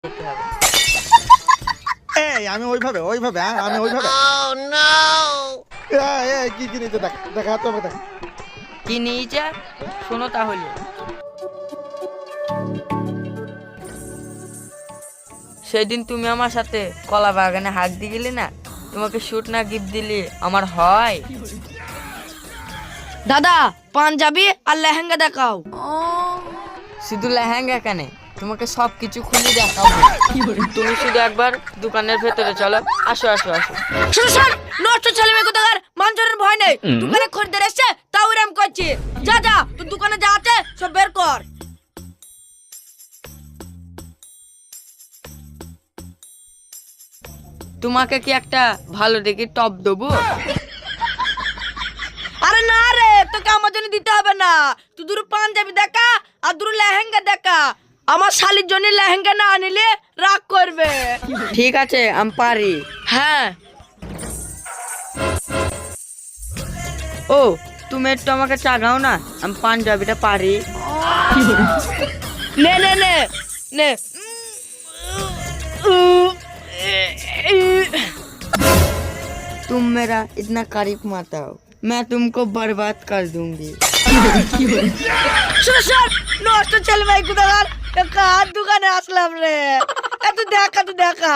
যেতে হবে। এই আমি ওইভাবে আমি ওইভাবে কি কিনেছে দেখা তো আমাকে দেখা। কি নিয়েছে শোনো তাহলে। সেদিন তুমি আমার সাথে কলা বাগানে হাত দিয়ে গেলে না, তোমাকে শুট না গিফট দিলে আমার হয়? দাদা পাঞ্জাবি আর লেহেঙ্গা দেখাও। শুধু লেহেঙ্গা কেন, তোমাকে সব কিছু খুলে দেখাবো। তুমি শুধু একবার দোকানের ভেতরে চলো। আসো আসো আসো। শোন নষ্ট ছেলে মেয়ে কোথাকার, মানজনের ভয় নেই। দোকানে খরিদ্দার এসছে তাও এরম করছে। যা যা তোর দোকানে যা আছে সব বের কর। তোমাকে কি একটা ভালো দেখে টপ দেবো? আরে না রে, তোকে আমার জন্য দিতে হবে না। তুই দুটো পাঞ্জাবি দেখা আর দুটো লেহেঙ্গা দেখা। আমার শালির জন্য লেহেঙ্গা না আনিলে রাগ করবে। ঠিক আছে আমি পারি। হ্যাঁ ও তুমি একটু আমাকে চাগাও না, আমি পাঞ্জাবিটা পারি। নে নে নে নে। तुम मेरा इतना करीब मत आओ, मैं तुमको बर्बाद कर दूंगी। শোন নষ্ট ছেলে মেয়ে কোথাকার, কার দোকানে আসলাম রে। এত দেখা